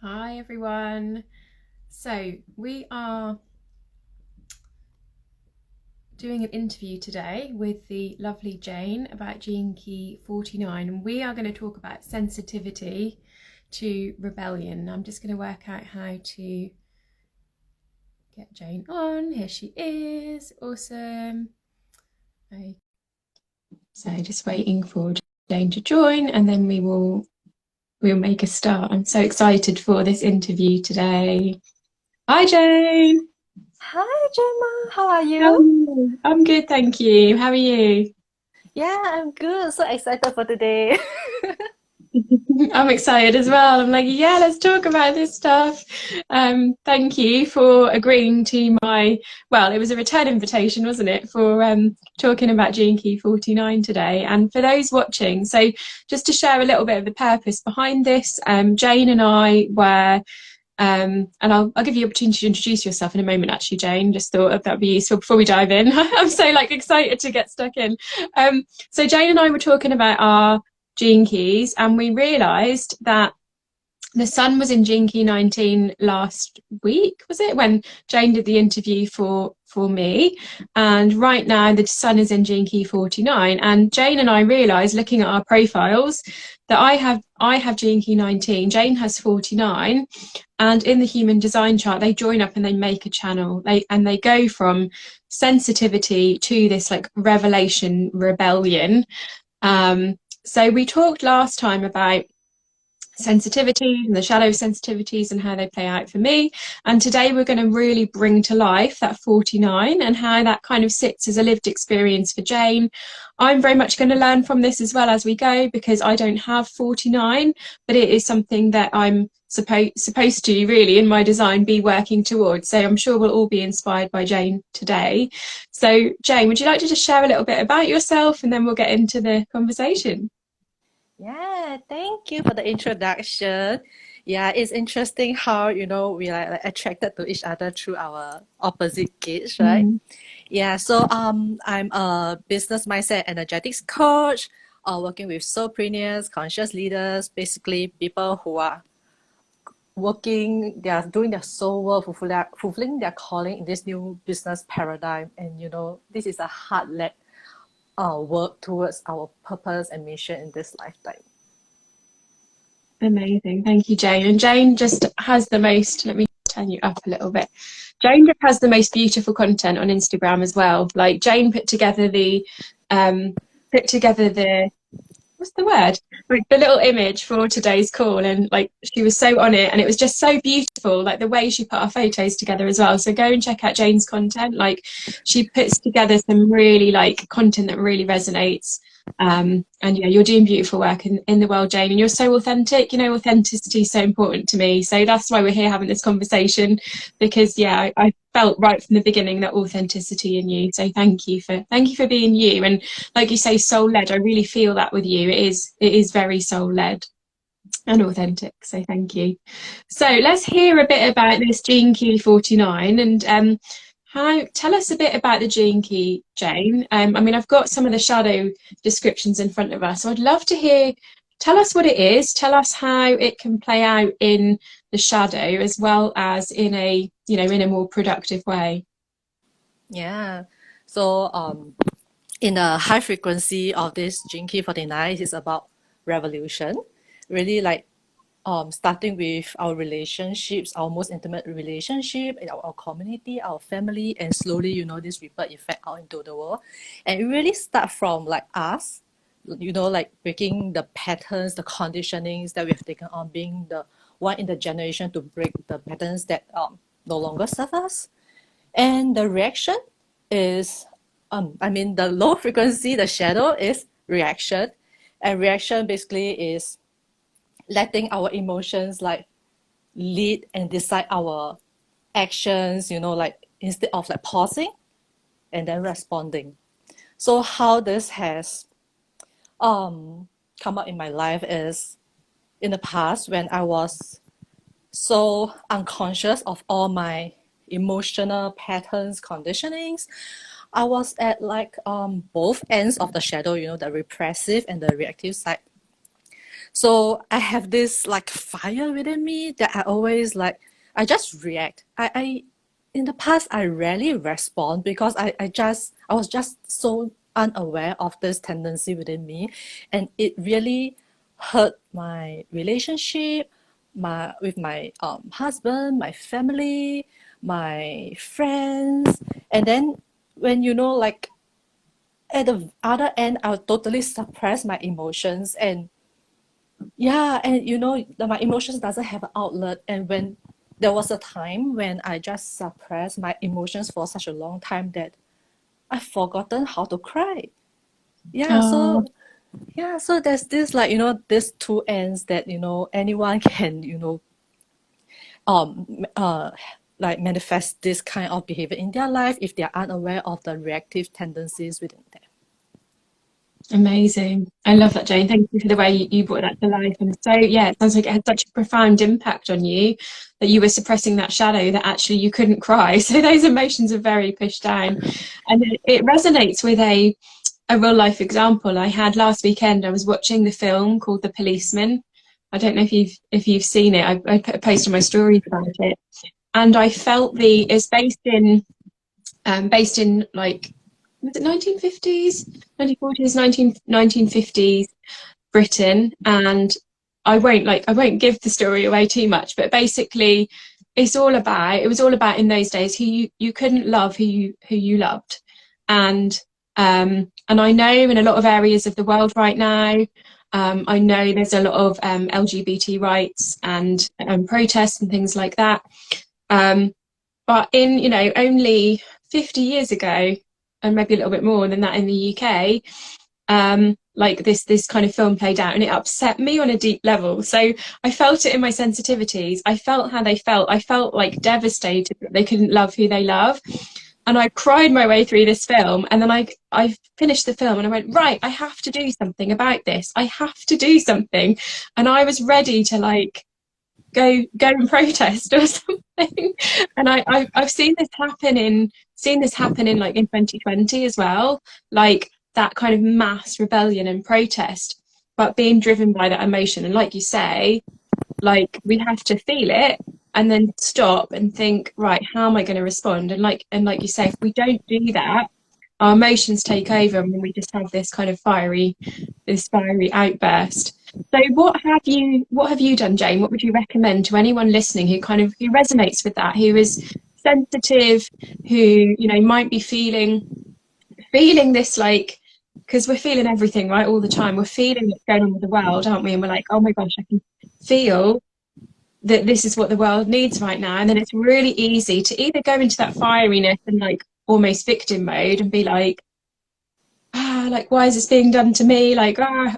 Hi everyone. So we are doing an interview today with the lovely Jane about Gene Key 49, and we are going to talk about sensitivity to rebellion. I'm just going to work out how to get Jane on. Here she is. Awesome. Okay. So just waiting for Jane to join, and then we'll make a start. I'm so excited for this interview today. Hi Jane. Hi, Gemma. How are How are you? you? I'm good, thank you. How are you? Yeah, I'm good. So excited for today. I'm excited as well. I'm like, yeah, let's talk about this stuff. Thank you for agreeing to it was a return invitation, wasn't it, for talking about Gene Key 49 today. And for those watching, so just to share a little bit of the purpose behind this, Jane and I were and I'll give you the opportunity to introduce yourself in a moment, actually, Jane. Just thought that would be useful before we dive in. I'm so excited to get stuck in. So Jane and I were talking about our gene keys, and we realised that the sun was in Gene Key 19 last week, was it? When Jane did the interview for me. And right now the sun is in Gene Key 49. And Jane and I realised, looking at our profiles, that I have Gene Key 19, Jane has 49. And in the human design chart, they join up and they make a channel. They go from sensitivity to this revelation, rebellion. So we talked last time about sensitivities and the shadow sensitivities and how they play out for me. And today we're going to really bring to life that 49 and how that kind of sits as a lived experience for Jane. I'm very much going to learn from this as well as we go, because I don't have 49, but it is something that I'm supposed to really in my design be working towards. So I'm sure we'll all be inspired by Jane today. So Jane, would you like to just share a little bit about yourself, and then we'll get into the conversation? Yeah, thank you for the introduction. Yeah, it's interesting how, we like attracted to each other through our opposite gates, right? Mm. Yeah, so I'm a business mindset energetics coach, working with soulpreneurs, conscious leaders, basically people who are they are doing their soul work, fulfilling their calling in this new business paradigm. And this is a hard-led work towards our purpose and mission in this lifetime. Amazing. Thank you, Jane. And Jane just has the most, let me turn you up a little bit. Jane just has the most beautiful content on Instagram as well. Like Jane put together the what's the word? Like the little image for today's call, and she was so on it, and it was just so beautiful, like the way she put our photos together as well. So go and check out Jane's content. Like she puts together some really content that really resonates. And yeah, you're doing beautiful work in the world, Jane, and you're so authentic. Authenticity is so important to me. So that's why we're here having this conversation, because yeah, I felt right from the beginning that authenticity in you. So thank you for being you. And like you say, soul led. I really feel that with you. It is very soul led and authentic. So thank you. So let's hear a bit about this Gene Key 49, and how tell us a bit about the Gene Key, Jane. I mean, I've got some of the shadow descriptions in front of us, so I'd love to hear. Tell us what it is. Tell us how it can play out in the shadow, as well as in a more productive way. Yeah. So in the high frequency of this Jinky 49 is about revolution. Really like starting with our relationships, our most intimate relationship, our community, our family, and slowly, this ripple effect out into the world. And it really start from like us, like breaking the patterns, the conditionings that we have taken on, being the one in the generation to break the patterns that no longer serve us. And the reaction is, the low frequency, the shadow is reaction. And reaction basically is letting our emotions like lead and decide our actions, like instead of like pausing and then responding. So how this has come up in my life is in the past when I was so unconscious of all my emotional patterns, conditionings. I was at like both ends of the shadow, the repressive and the reactive side. So I have this like fire within me that I always like, I just react. In the past, I rarely respond because I was just so unaware of this tendency within me. And it really hurt my relationship, with my husband, my family, my friends. And then when like at the other end, I'll totally suppress my emotions, and yeah, and my emotions doesn't have an outlet. And when there was a time when I just suppressed my emotions for such a long time that I've forgotten how to cry. Yeah, Oh, so there's this like, these two ends that, anyone can, like manifest this kind of behavior in their life if they are unaware of the reactive tendencies within them. amazing. I love that, Jane. Thank you for the way you brought that to life. And so, yeah, it sounds like it had such a profound impact on you that you were suppressing that shadow that actually you couldn't cry. So those emotions are very pushed down. And it resonates with a real life example I had last weekend. I was watching the film called The Policeman. I don't know if you've seen it. I put a post on my stories about it, and I felt it's based in like, was it 1950s, 1940s, 1950s Britain. And I won't give the story away too much, but basically it was all about in those days who you couldn't love who you loved. And I know in a lot of areas of the world right now, I know there's a lot of LGBT rights and protests and things like that. Um, but in, only 50 years ago, and maybe a little bit more than that in the UK, like this kind of film played out, and it upset me on a deep level. So I felt it in my sensitivities. I felt how they felt. I felt like devastated that they couldn't love who they love. And I cried my way through this film, and then I finished the film and I went, right, I have to do something about this. I have to do something. And I was ready to like go and protest or something. And I've seen this happen in like in 2020 as well, like that kind of mass rebellion and protest, but being driven by that emotion. And like you say, like we have to feel it and then stop and think, right, how am I going to respond? And like you say, if we don't do that, our emotions take over and we just have this fiery outburst. So what have you done, Jane? What would you recommend to anyone listening who resonates with that, who is sensitive, who, might be feeling this, like, because we're feeling everything, right, all the time. We're feeling what's going on with the world, aren't we? And we're like, oh my gosh, I can feel that this is what the world needs right now. And then it's really easy to either go into that fieriness and like almost victim mode and be like, why is this being done to me?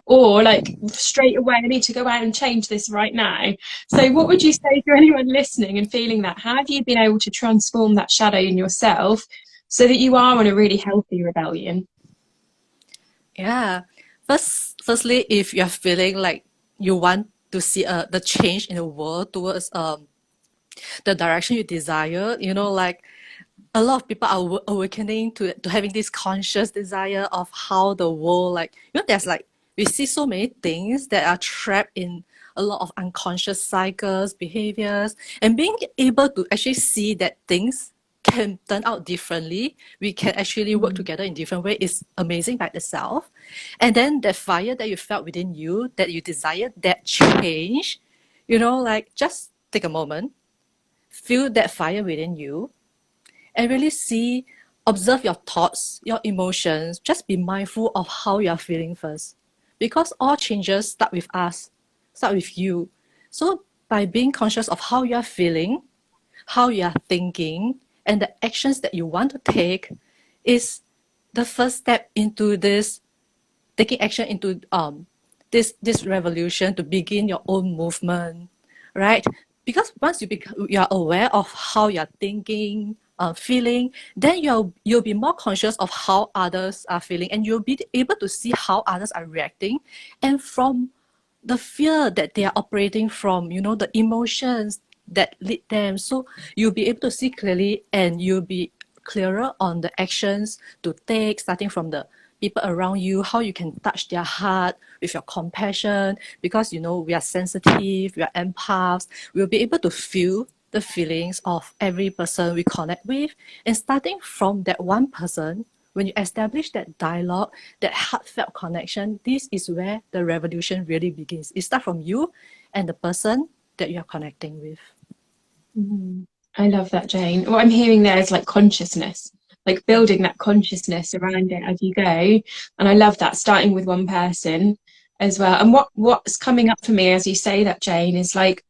Or like straight away, I need to go out and change this right now. So what would you say to anyone listening and feeling that? How have you been able to transform that shadow in yourself so that you are on a really healthy rebellion? Yeah. Firstly, if you're feeling like you want to see the change in the world towards the direction you desire, like a lot of people are awakening to having this conscious desire of how the world, like, there's like, we see so many things that are trapped in a lot of unconscious cycles, behaviors, and being able to actually see that things can turn out differently. We can actually work together in different ways. Is amazing by itself. And then the fire that you felt within you, that you desired that change, like just take a moment, feel that fire within you, and really observe your thoughts, your emotions. Just be mindful of how you are feeling first. Because all changes start with us, start with you. So by being conscious of how you are feeling, how you are thinking, and the actions that you want to take is the first step into this, taking action into this revolution to begin your own movement, right? Because once you are aware of how you're thinking, feeling, then you'll be more conscious of how others are feeling, and you'll be able to see how others are reacting, and from the fear that they are operating from, the emotions that lead them. So you'll be able to see clearly, and you'll be clearer on the actions to take, starting from the people around you, how you can touch their heart with your compassion, because we are sensitive, we are empaths, we'll be able to feel the feelings of every person we connect with. And starting from that one person, when you establish that dialogue, that heartfelt connection, this is where the revolution really begins. It starts from you and the person that you're connecting with. I love that, Jane. What I'm hearing there is like consciousness, like building that consciousness around it as you go. And I love that, starting with one person as well. And what's coming up for me as you say that, Jane, is like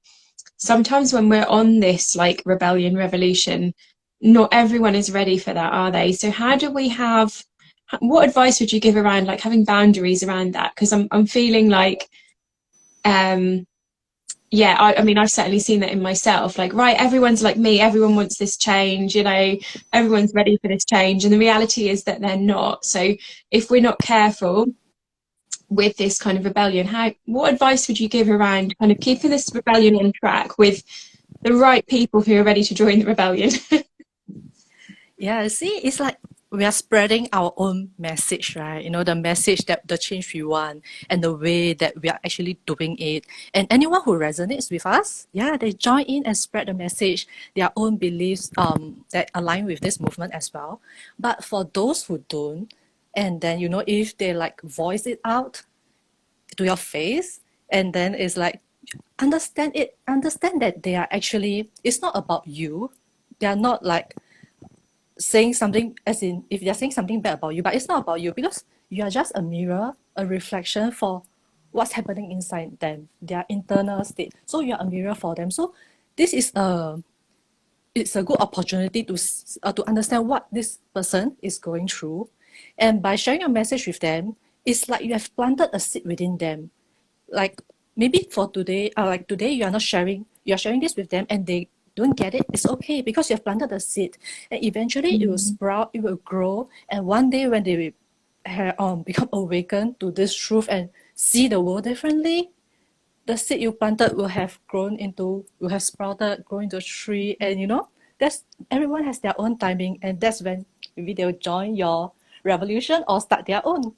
sometimes when we're on this like rebellion revolution, not everyone is ready for that, are they? So how do we have, what advice would you give around like having boundaries around that? Because I'm feeling like yeah, I mean, I've certainly seen that in myself. Like, right, everyone's like me, everyone wants this change, everyone's ready for this change. And the reality is that they're not. So if we're not careful with this kind of rebellion, what advice would you give around kind of keeping this rebellion on track with the right people who are ready to join the rebellion? Yeah, see, it's like we are spreading our own message, right? The message that the change we want and the way that we are actually doing it. And anyone who resonates with us, yeah, they join in and spread the message, their own beliefs that align with this movement as well. But for those who don't, and then, if they like voice it out to your face, and then it's like, understand that they are actually, it's not about you. They are not like saying something, as in if they're saying something bad about you, but it's not about you, because you are just a mirror, a reflection for what's happening inside them, their internal state. So you're a mirror for them. So this is it's a good opportunity to understand what this person is going through, and by sharing a message with them, it's like you have planted a seed within them. Like maybe for today, like today you are sharing this with them, and they don't get it. It's okay, because you have planted the seed, and eventually it will sprout, it will grow, and one day when they become awakened to this truth and see the world differently, the seed you planted will have sprouted, grown into a tree, and that's, everyone has their own timing, and that's when maybe they'll join your revolution or start their own.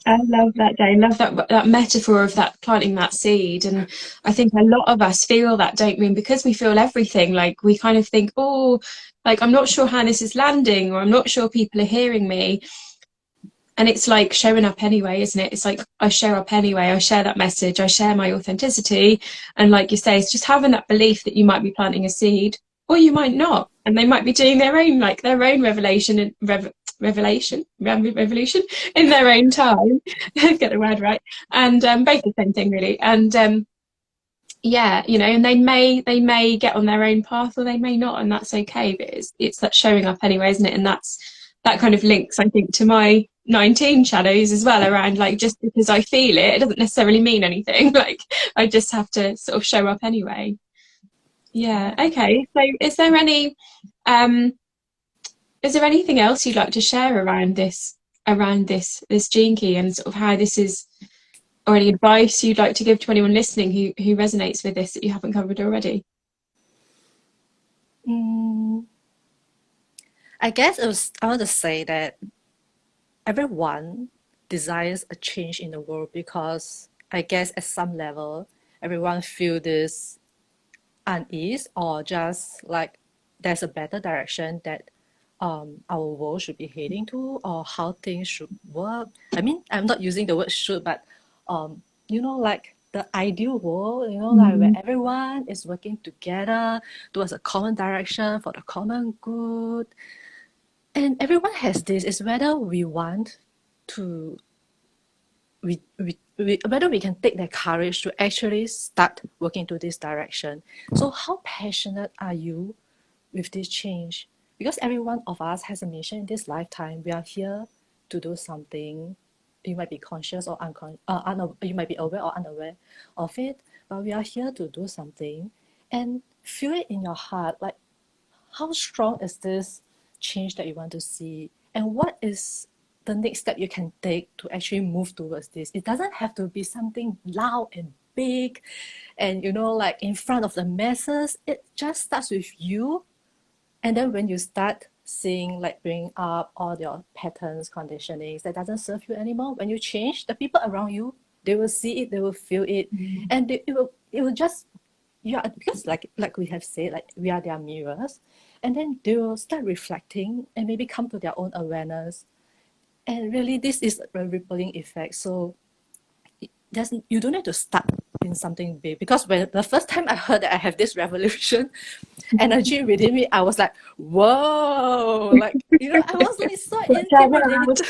I love that, Jane. Love that metaphor of that planting that seed. And I think a lot of us feel that, don't we? And because we feel everything, like we kind of think, oh, like I'm not sure how this is landing, or I'm not sure people are hearing me. And it's like showing up anyway, isn't it? It's like I show up anyway. I share that message. I share my authenticity. And like you say, it's just having that belief that you might be planting a seed, or you might not, and they might be doing their own revelation and revolution in their own time. Get the word right. And both the same thing really. And yeah, and they may get on their own path, or they may not, and that's okay. But it's that showing up anyway, isn't it? And that kind of links, I think, to my 19 shadows as well, around like, just because I feel it doesn't necessarily mean anything. Like I just have to sort of show up anyway. Yeah. Okay. So is there anything else you'd like to share around this gene key, and sort of how this is, or any advice you'd like to give to anyone listening who resonates with this that you haven't covered already? I guess I want to say that everyone desires a change in the world, because I guess at some level everyone feel this unease, or just like there's a better direction that our world should be heading to, or how things should work. I mean, I'm not using the word should, but like the ideal world, like where everyone is working together towards a common direction for the common good. And everyone has this. It's whether we want to, whether we can take the courage to actually start working to this direction. So how passionate are you with this change? Because every one of us has a mission in this lifetime. We are here to do something. You might be conscious or you might be aware or unaware of it, but we are here to do something. And feel it in your heart, like how strong is this change that you want to see, and what is the next step you can take to actually move towards this. It doesn't have to be something loud and big and like in front of the masses. It just starts with you, and then when you start seeing, like, bring up all your patterns, conditionings that doesn't serve you anymore. When you change, the people around you, they will see it, they will feel it, and it will just, yeah, because like we have said, like, we are their mirrors, and then they will start reflecting and maybe come to their own awareness. And really, this is a rippling effect. So you don't need to start in something big, because when the first time I heard that I have this revolution energy within me, I was like, whoa, like, I was like so intimidated.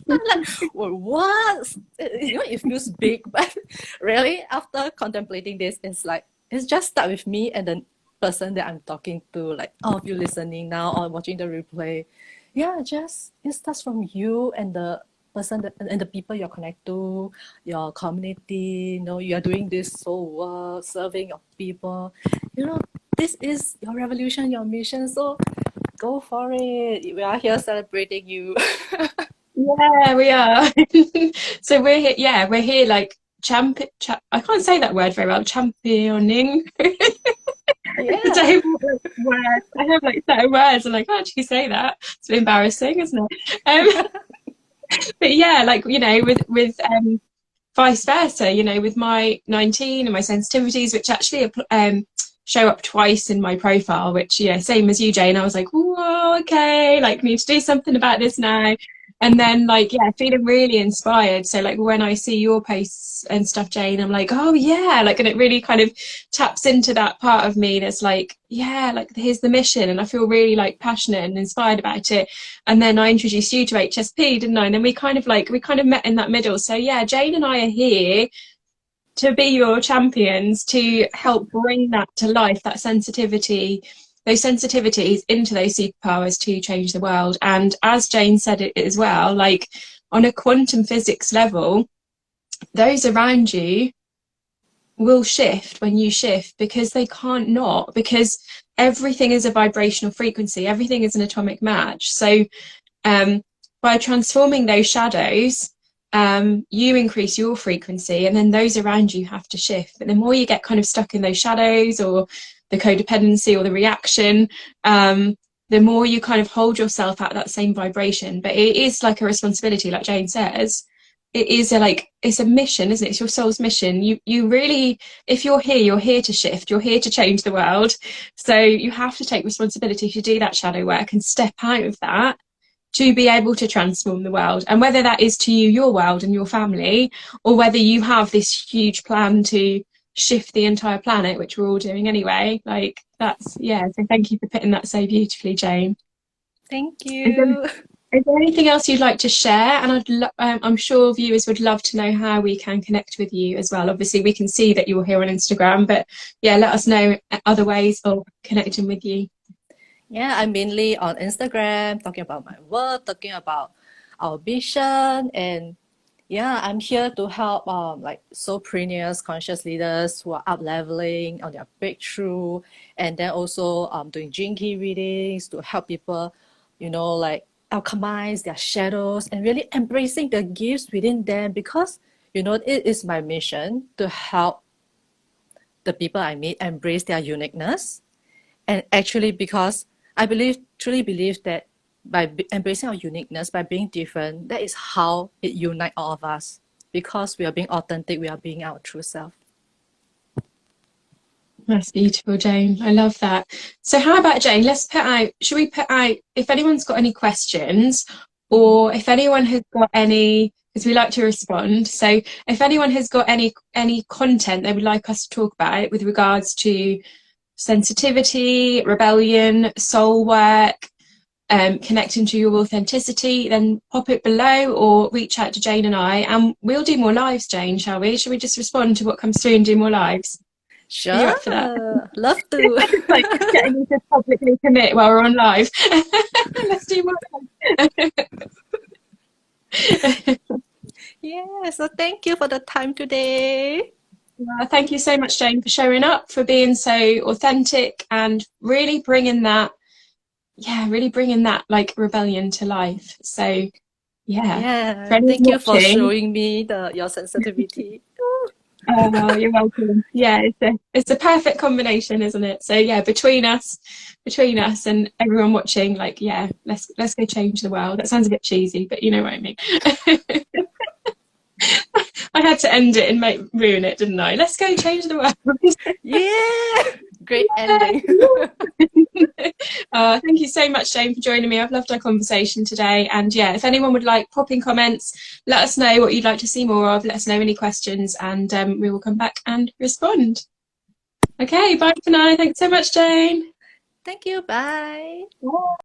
I'm like, well, what? It feels big, but really, after contemplating this, it's just start with me and the person that I'm talking to, like all of you listening now or watching the replay. Yeah, just it starts from you and the person and the people you're connected to, your community. You are doing this soul work, serving your people. This is your revolution, your mission. So go for it. We are here celebrating you. Yeah, we are. So we're here, yeah, we're here like I can't say that word very well, championing. Yeah. I have like certain words and like, how do you say that? It's a bit embarrassing, isn't it? But yeah, like, with vice versa, with my 19 and my sensitivities, which actually show up twice in my profile, which, yeah, same as you, Jane. I was like, whoa, okay, like, need to do something about this now. And then, like, yeah, feeling really inspired. So, like, when I see your posts and stuff, Jane, I'm like, oh, yeah, like, and it really kind of taps into that part of me that's like, yeah, like, here's the mission. And I feel really, like, passionate and inspired about it. And then I introduced you to HSP, didn't I? And then we kind of met in that middle. So, yeah, Jane and I are here to be your champions, to help bring that to life, that sensitivity, those sensitivities into those superpowers to change the world. And as Jane said it as well, like, on a quantum physics level, those around you will shift when you shift, because they can't not, because everything is a vibrational frequency, everything is an atomic match. So by transforming those shadows, you increase your frequency, and then those around you have to shift. But the more you get kind of stuck in those shadows or the codependency or the reaction, the more you kind of hold yourself at that same vibration. But it is like a responsibility, like Jane says. It is it's a mission, isn't it? It's your soul's mission. You really, if you're here to shift, you're here to change the world. So you have to take responsibility to do that shadow work and step out of that, to be able to transform the world. And whether that is to you, your world and your family, or whether you have this huge plan to shift the entire planet, which we're all doing anyway, like, that's, yeah. So thank you for putting that so beautifully, Jane. Thank you. Is there anything else you'd like to share? And I'm sure viewers would love to know how we can connect with you as well. Obviously, we can see that you're here on Instagram, but yeah, let us know other ways of connecting with you. Yeah, I'm mainly on Instagram, talking about my work, talking about our vision, and yeah, I'm here to help like soulpreneurs, conscious leaders who are up leveling on their breakthrough, and then also doing Jinky readings to help people, like, alchemize their shadows and really embracing the gifts within them, because it is my mission to help the people I meet embrace their uniqueness. And actually, because I truly believe that by embracing our uniqueness, by being different, that is how it unites all of us. Because we are being authentic, we are being our true self. That's beautiful, Jane. I love that. So how about, Jane, should we put out, if anyone's got any questions, or if anyone has got any, because we like to respond. So if anyone has got any content they would like us to talk about with regards to sensitivity, rebellion, soul work, connecting to your authenticity, then pop it below or reach out to Jane and I, and we'll do more lives, Jane, shall we? Shall we just respond to what comes through and do more lives? Sure. Are you up for that? Love to. It's like getting you to publicly commit while we're on live. Let's do more. Yeah, so thank you for the time today. Thank you so much, Jane, for showing up, for being so authentic and really bringing that, like, rebellion to life. So yeah, thank you for showing me your sensitivity. Oh, you're welcome. Yeah, it's a perfect combination, isn't it? So yeah, between us and everyone watching, like, yeah, let's go change the world. That sounds a bit cheesy, but you know what I mean. I had to end it and ruin it, didn't I? Let's go change the world. Yeah, great ending. Thank you so much, Jane, for joining me. I've loved our conversation today. And yeah, if anyone would like, pop in comments, let us know what you'd like to see more of, let us know any questions, and we will come back and respond. Okay, bye for now. Thanks so much, Jane. Thank you. Bye. Bye.